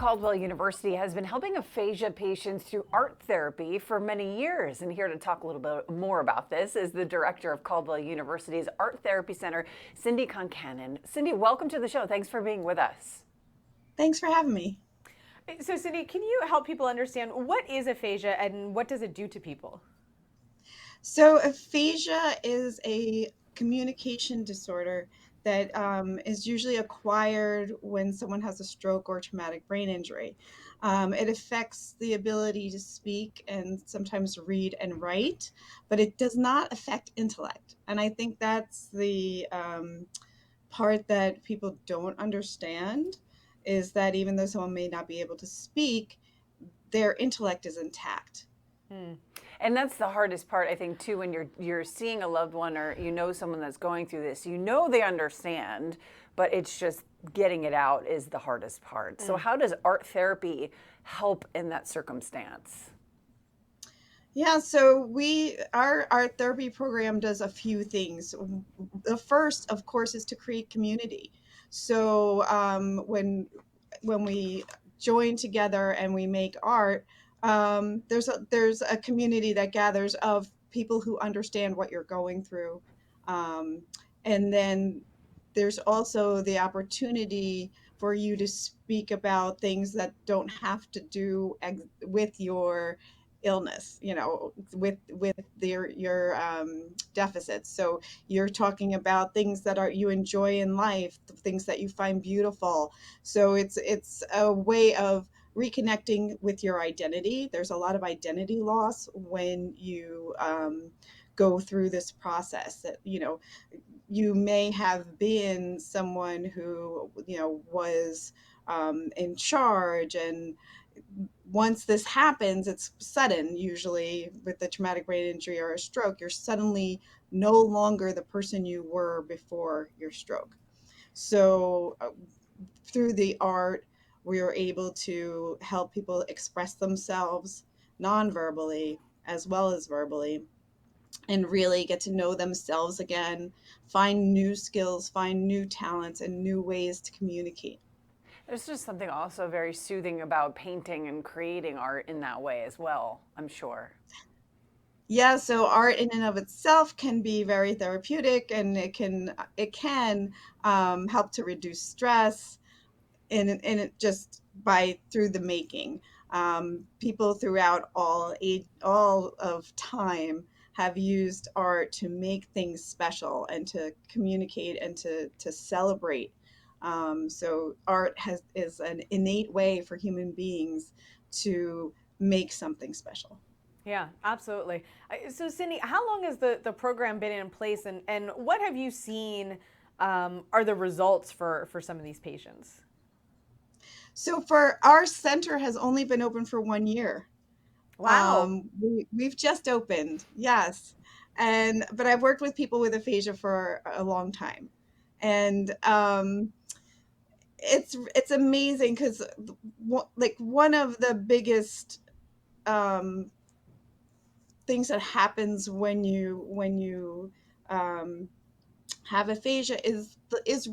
Caldwell University has been helping aphasia patients through art therapy for many years. And here to talk a little bit more about this is the director of Caldwell University's Art Therapy Center, Cindy Concanon. Cindy, welcome to the show. Thanks for being with us. Thanks for having me. So, Cindy, can you help people understand what is aphasia and what does it do to people? So, aphasia is a communication disorder that is usually acquired when someone has a stroke or traumatic brain injury. It affects the ability to speak and sometimes read and write, but it does not affect intellect. And I think that's the part that people don't understand is that even though someone may not be able to speak, their intellect is intact. Hmm. And that's the hardest part, I think, too, when you're seeing a loved one or someone that's going through this. They understand, but it's just getting it out is the hardest part. So how does art therapy help in that circumstance? Yeah, so our therapy program does a few things. The first, of course, is to create community. So when we join together and we make art, there's a community that gathers of people who understand what you're going through, um, and then there's also the opportunity for you to speak about things that don't have to do with your illness, with your deficits. So you're talking about things that are you enjoy in life, the things that you find beautiful. So it's a way of reconnecting with your identity. There's a lot of identity loss when you go through this process. That you may have been someone who was in charge, and once this happens, it's sudden. Usually with the traumatic brain injury or a stroke, you're suddenly no longer the person you were before your stroke. So through the art, we are able to help people express themselves non-verbally as well as verbally, and really get to know themselves again, find new skills, find new talents, and new ways to communicate. There's just something also very soothing about painting and creating art in that way as well, I'm sure. Yeah, so art in and of itself can be very therapeutic, and it can help to reduce stress, and it just by through the making. People throughout all of time have used art to make things special and to communicate and to celebrate. So art is an innate way for human beings to make something special. Yeah, absolutely. So, Cindy, how long has the program been in place, and what have you seen are the results for some of these patients? So for our center has only been open for 1 year. Wow. We've just opened, yes. But I've worked with people with aphasia for a long time. And it's amazing because like one of the biggest um, things that happens when you um, have aphasia is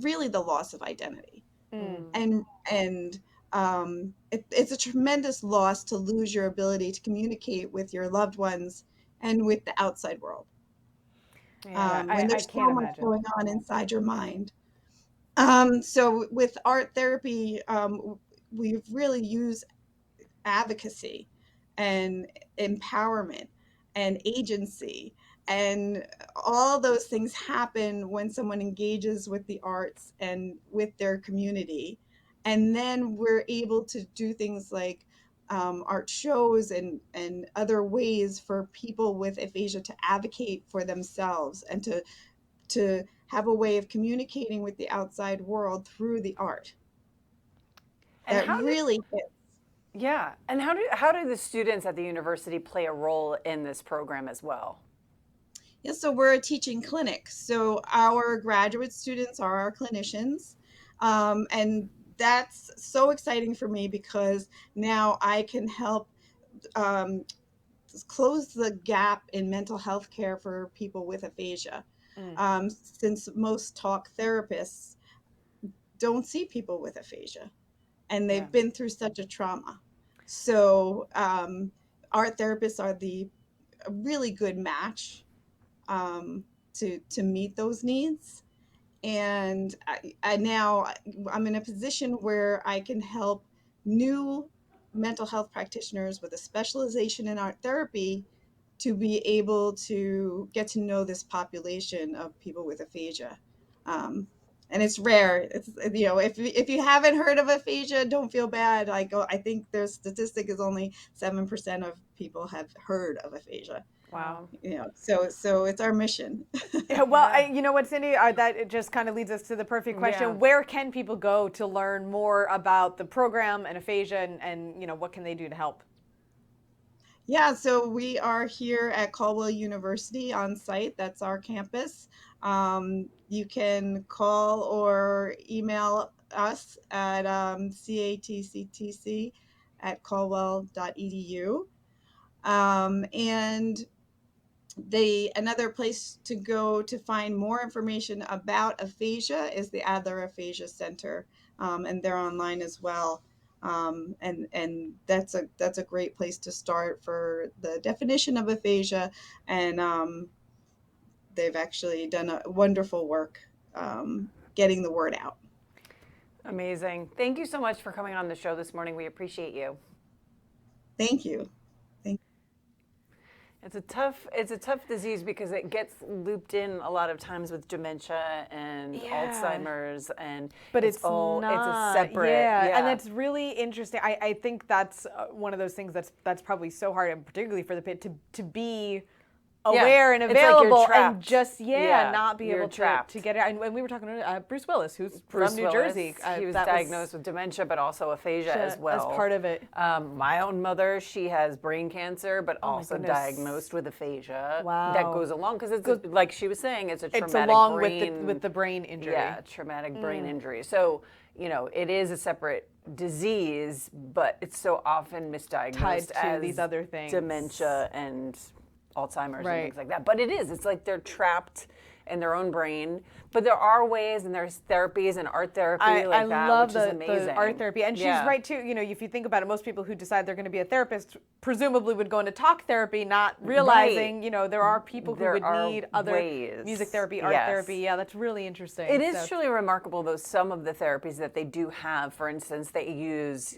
really the loss of identity. Mm. And it's a tremendous loss to lose your ability to communicate with your loved ones and with the outside world, Yeah, when I there's can't so much imagine. going on inside your mind. So with art therapy, we really use advocacy and empowerment and agency, and all those things happen when someone engages with the arts and with their community. And then we're able to do things like art shows and other ways for people with aphasia to advocate for themselves and to have a way of communicating with the outside world through the art And that how do really hits. yeah, and how do the students at the university play a role in this program as well? Yeah, so we're a teaching clinic. So our graduate students are our clinicians. And that's so exciting for me because now I can help um, close the gap in mental health care for people with aphasia. Mm. Since most talk therapists don't see people with aphasia. and they've Yeah. been through such a trauma. So art therapists are a really good match to meet those needs. And I'm in a position where I can help new mental health practitioners with a specialization in art therapy to be able to get to know this population of people with aphasia. And it's rare. It's, if you haven't heard of aphasia, don't feel bad. I think their statistic is only 7% of people have heard of aphasia. Wow. So it's our mission. Yeah, well, Yeah. you know what, Cindy, that it just kind of leads us to the perfect question. Yeah. Where can people go to learn more about the program and aphasia, and what can they do to help? Yeah, so we are here at Caldwell University on site. That's our campus. You can call or email us at catctc@caldwell.edu. And another place to go to find more information about aphasia is the Adler Aphasia Center, and they're online as well. And that's a great place to start for the definition of aphasia, and they've actually done a wonderful work getting the word out. Amazing. Thank you so much for coming on the show this morning. We appreciate you. Thank you. It's a tough disease because it gets looped in a lot of times with dementia and Alzheimer's, but it's a separate. And that's really interesting. I think that's one of those things that's probably so hard, and particularly for the pit to be aware and It's like you're available and trapped. just not be you're able trapped. to get it. And we were talking to Bruce Willis, who's Bruce from New Willis, Jersey. He was That diagnosed with dementia, but also aphasia as well. as part of it. My own mother, she has brain cancer, but also goodness. diagnosed with aphasia. Wow. That goes along because like she was saying, it's a traumatic It's along brain, with the brain injury. Yeah, traumatic brain injury. So it is a separate disease, but it's so often misdiagnosed Tied to as these other things. dementia and Alzheimer's Right. and things like that. But it's like they're trapped in their own brain. But there are ways, and there's therapies and art therapy I that, love which is amazing. the art therapy. And she's right, too. If you think about it, most people who decide they're going to be a therapist presumably would go into talk therapy, not realizing, there are people who would need other ways. music therapy, art therapy. Yeah, that's really interesting. It is truly remarkable, though, some of the therapies that they do have. For instance, they use,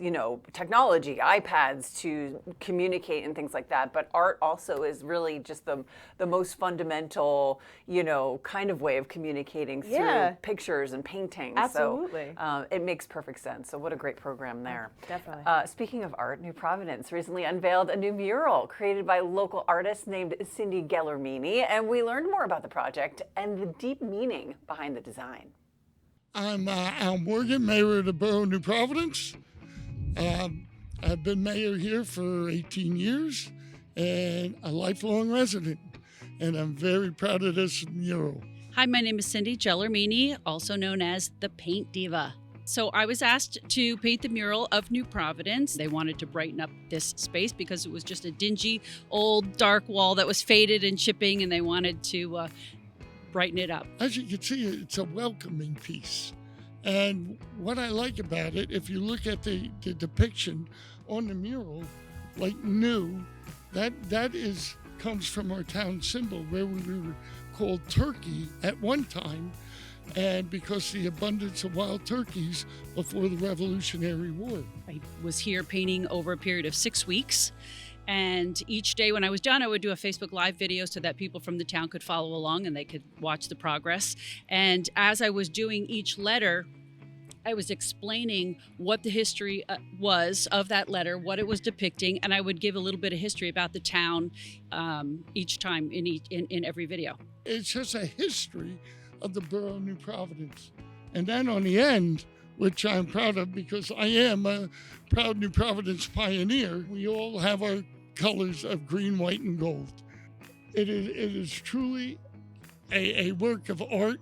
technology, iPads to communicate and things like that. But art also is really just the most fundamental, kind of way of communicating through pictures and paintings. Absolutely. So it makes perfect sense. So what a great program there. Definitely. Speaking of art, New Providence recently unveiled a new mural created by local artist named Cindy Gelormini, and we learned more about the project and the deep meaning behind the design. I'm Al Morgan, mayor of the borough of New Providence. I've been mayor here for 18 years and a lifelong resident, and I'm very proud of this mural. Hi, my name is Cindy Gelormini, also known as the Paint Diva. So I was asked to paint the mural of New Providence. They wanted to brighten up this space because it was just a dingy, old, dark wall that was faded and chipping, and they wanted to brighten it up. As you can see, it's a welcoming piece. And what I like about it, if you look at the depiction on the mural, like new, that comes from our town symbol, where we were called Turkey at one time, and because the abundance of wild turkeys before the Revolutionary War. I was here painting over a period of 6 weeks, and each day when I was done, I would do a Facebook Live video so that people from the town could follow along and they could watch the progress. And as I was doing each letter, I was explaining what the history was of that letter, what it was depicting, and I would give a little bit of history about the town each time in every video. It's just a history of the borough of New Providence. And then on the end, which I'm proud of because I am a proud New Providence pioneer, we all have our colors of green, white, and gold. It is truly a work of art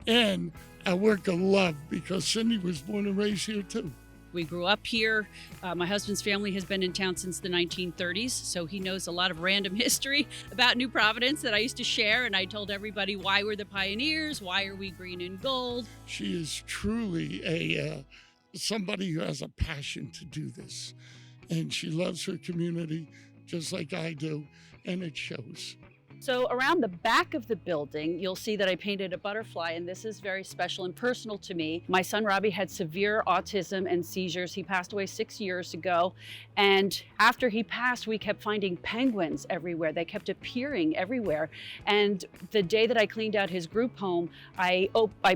and a work of love, because Cindy was born and raised here too. We grew up here. My husband's family has been in town since the 1930s, so he knows a lot of random history about New Providence that I used to share, and I told everybody why we're the pioneers, why are we green and gold. She is truly a somebody who has a passion to do this. And she loves her community just like I do, and it shows. So around the back of the building, you'll see that I painted a butterfly, and this is very special and personal to me. My son Robbie had severe autism and seizures. He passed away 6 years ago. And after he passed, we kept finding penguins everywhere. They kept appearing everywhere. And the day that I cleaned out his group home, I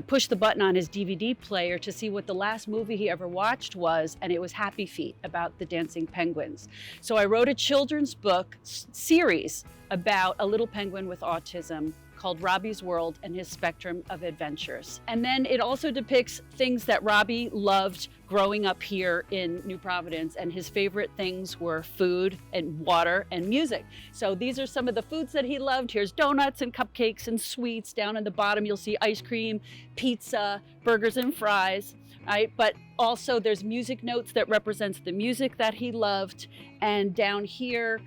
pushed the button on his DVD player to see what the last movie he ever watched was, and it was Happy Feet, about the dancing penguins. So I wrote a children's book series about a little penguin with autism called Robbie's World and His Spectrum of Adventures. And then it also depicts things that Robbie loved growing up here in New Providence, and his favorite things were food and water and music. So these are some of the foods that he loved. Here's donuts and cupcakes and sweets. Down in the bottom you'll see ice cream, pizza, burgers and fries. Right? But also there's music notes that represents the music that he loved. And down here,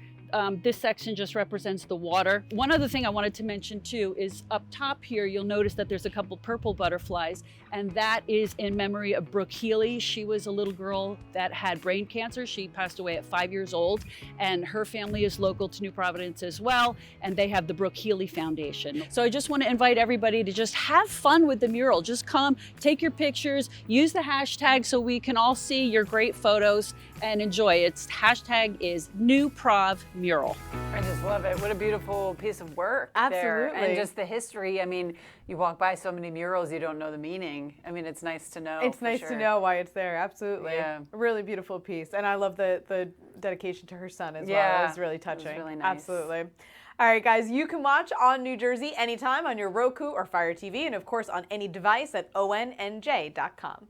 this section just represents the water. One other thing I wanted to mention too is up top here, you'll notice that there's a couple purple butterflies, and that is in memory of Brooke Healy. She was a little girl that had brain cancer. She passed away at 5 years old, and her family is local to New Providence as well, and they have the Brooke Healy Foundation. So I just want to invite everybody to just have fun with the mural. Just come, take your pictures, use the hashtag so we can all see your great photos and enjoy. Its hashtag is NewProvMural. I just love it. What a beautiful piece of work there. Absolutely. And just the history. I mean, you walk by so many murals, you don't know the meaning. I mean, it's nice to know. It's for nice sure. to know why it's there. Absolutely. Yeah. A really beautiful piece. And I love the dedication to her son as well. Yeah, It was really it was touching. really nice. Absolutely. All right, guys, you can watch On New Jersey anytime on your Roku or Fire TV, and of course on any device at ONNJ.com.